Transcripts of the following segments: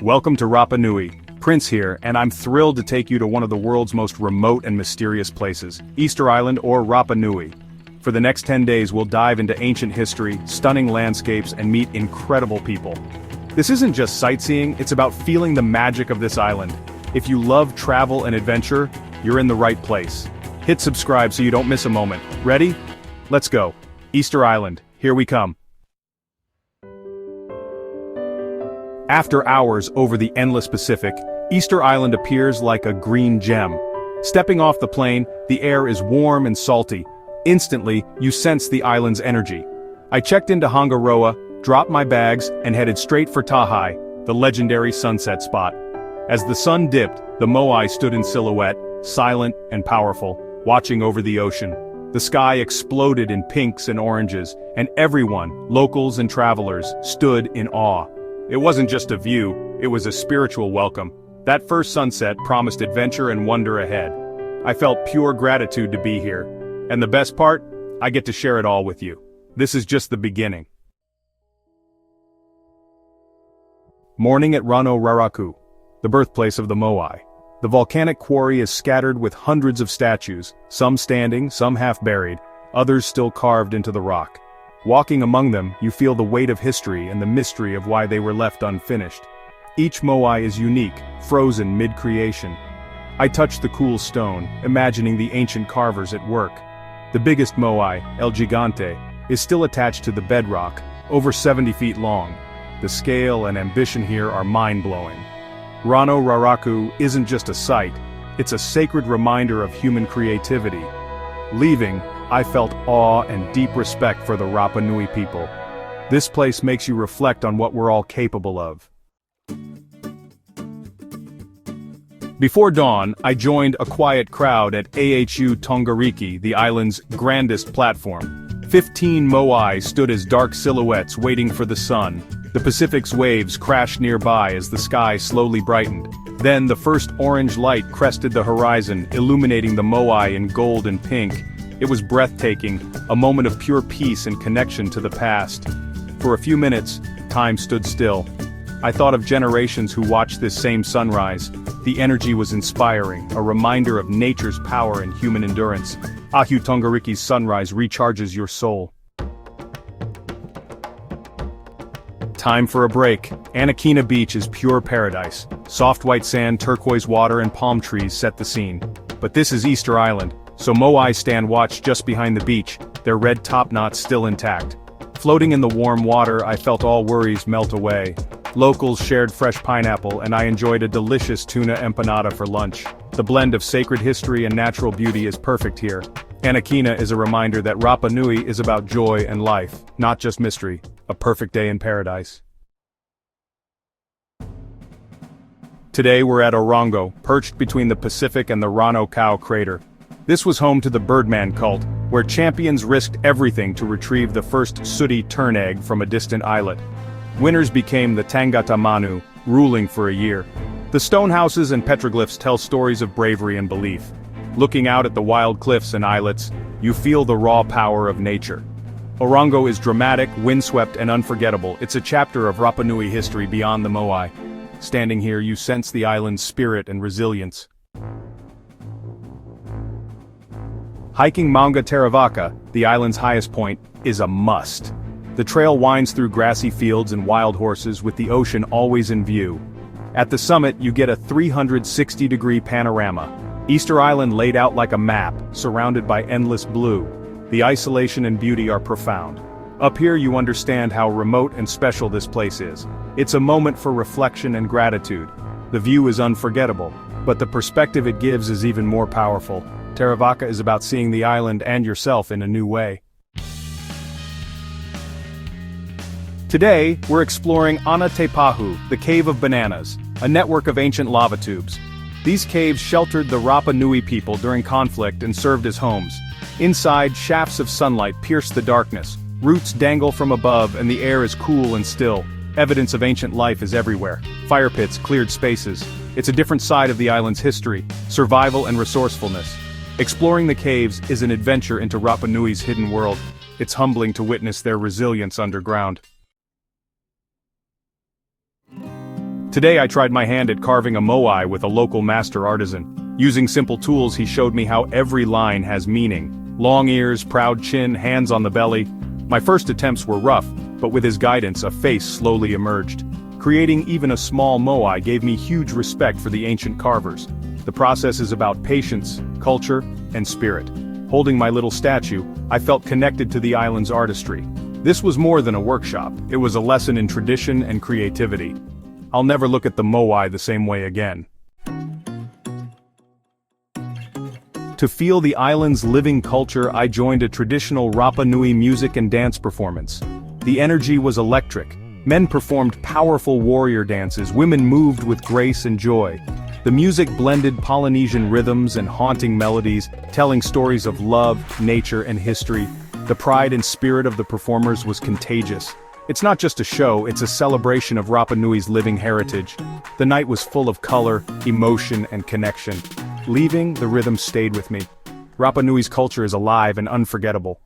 Welcome to Rapa Nui. Prince here, and I'm thrilled to take you to one of the world's most remote and mysterious places, Easter Island or Rapa Nui. For the next 10 days we'll dive into ancient history, stunning landscapes, and meet incredible people. This isn't just sightseeing, it's about feeling the magic of this island. If you love travel and adventure, you're in the right place. Hit subscribe so you don't miss a moment. Ready? Let's go. Easter Island, here we come. After hours over the endless Pacific, Easter Island appears like a green gem. Stepping off the plane, the air is warm and salty. Instantly, you sense the island's energy. I checked into Hangaroa, dropped my bags, and headed straight for Tahai, the legendary sunset spot. As the sun dipped, the moai stood in silhouette, silent and powerful, watching over the ocean. The sky exploded in pinks and oranges, and everyone, locals and travelers, stood in awe. It wasn't just a view, it was a spiritual welcome. That first sunset promised adventure and wonder ahead. I felt pure gratitude to be here. And the best part? I get to share it all with you. This is just the beginning. Morning at Rano, Raraku, the birthplace of the moai. The volcanic quarry is scattered with hundreds of statues, some standing, some half buried, others still carved into the rock. Walking among them, you feel the weight of history and the mystery of why they were left unfinished. Each moai is unique, frozen mid-creation. I touched the cool stone, imagining the ancient carvers at work. The biggest moai, El Gigante, is still attached to the bedrock, over 70 feet long. The scale and ambition here are mind-blowing. Rano Raraku isn't just a site, it's a sacred reminder of human creativity. Leaving, I felt awe and deep respect for the Rapa Nui people. This place makes you reflect on what we're all capable of. Before dawn, I joined a quiet crowd at AHU Tongariki, the island's grandest platform. 15 moai stood as dark silhouettes waiting for the sun. The Pacific's waves crashed nearby as the sky slowly brightened. Then the first orange light crested the horizon, illuminating the moai in gold and pink. It was breathtaking, a moment of pure peace and connection to the past. For a few minutes, time stood still. I thought of generations who watched this same sunrise. The energy was inspiring, a reminder of nature's power and human endurance. AHU Tongariki's sunrise recharges your soul. Time for a break. Anakena Beach is pure paradise. Soft white sand, turquoise water, and palm trees set the scene. But this is Easter Island, so moai stand watch just behind the beach, their red top knots still intact. Floating in the warm water, I felt all worries melt away. Locals shared fresh pineapple, and I enjoyed a delicious tuna empanada for lunch. The blend of sacred history and natural beauty is perfect here. Anakena is a reminder that Rapa Nui is about joy and life, not just mystery. A perfect day in paradise. Today we're at Orongo, perched between the Pacific and the Rano cow crater. This was home to the Birdman cult, where champions risked everything to retrieve the first sooty tern egg from a distant islet. Winners became the Tangata Manu, ruling for a year. The stone houses and petroglyphs tell stories of bravery and belief. Looking out at the wild cliffs and islets, you feel the raw power of nature. Orongo is dramatic, windswept, and unforgettable. It's a chapter of Rapa Nui history beyond the moai. Standing here, you sense the island's spirit and resilience. Hiking Mount Terevaka, the island's highest point, is a must. The trail winds through grassy fields and wild horses with the ocean always in view. At the summit, you get a 360-degree panorama. Easter Island laid out like a map, surrounded by endless blue. The isolation and beauty are profound. Up here you understand how remote and special this place is. It's a moment for reflection and gratitude. The view is unforgettable, but the perspective it gives is even more powerful. Terevaka is about seeing the island and yourself in a new way. Today, we're exploring Anatepahu, the Cave of Bananas, a network of ancient lava tubes. These caves sheltered the Rapa Nui people during conflict and served as homes. Inside, shafts of sunlight pierce the darkness, roots dangle from above, and the air is cool and still. Evidence of ancient life is everywhere. Fire pits, cleared spaces. It's a different side of the island's history, survival and resourcefulness. Exploring the caves is an adventure into Rapa Nui's hidden world. It's humbling to witness their resilience underground. Today I tried my hand at carving a moai with a local master artisan. Using simple tools, he showed me how every line has meaning. Long ears, proud chin, hands on the belly. My first attempts were rough, but with his guidance a face slowly emerged. Creating even a small moai gave me huge respect for the ancient carvers. The process is about patience, culture, and spirit. Holding my little statue, I felt connected to the island's artistry. This was more than a workshop, it was a lesson in tradition and creativity. I'll never look at the moai the same way again. To feel the island's living culture, I joined a traditional Rapa Nui music and dance performance. The energy was electric. Men performed powerful warrior dances, women moved with grace and joy. The music blended Polynesian rhythms and haunting melodies, telling stories of love, nature, and history. The pride and spirit of the performers was contagious. It's not just a show, it's a celebration of Rapa Nui's living heritage. The night was full of color, emotion, and connection. Leaving, the rhythm stayed with me. Rapa Nui's culture is alive and unforgettable.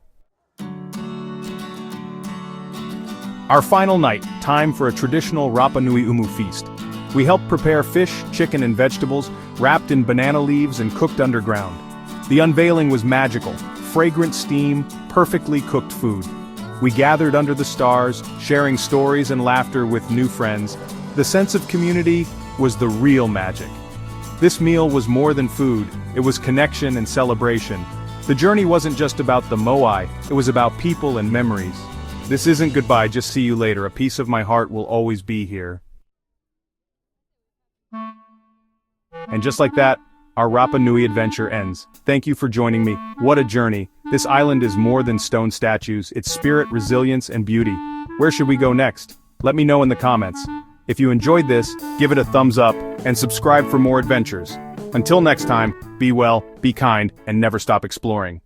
Our final night, time for a traditional Rapa Nui Umu feast. We helped prepare fish, chicken and vegetables, wrapped in banana leaves and cooked underground. The unveiling was magical, fragrant steam, perfectly cooked food. We gathered under the stars, sharing stories and laughter with new friends. The sense of community was the real magic. This meal was more than food, it was connection and celebration. The journey wasn't just about the moai, it was about people and memories. This isn't goodbye, just see you later. A piece of my heart will always be here. And just like that, our Rapa Nui adventure ends. Thank you for joining me. What a journey. This island is more than stone statues, it's spirit, resilience, and beauty. Where should we go next? Let me know in the comments. If you enjoyed this, give it a thumbs up, and subscribe for more adventures. Until next time, be well, be kind, and never stop exploring.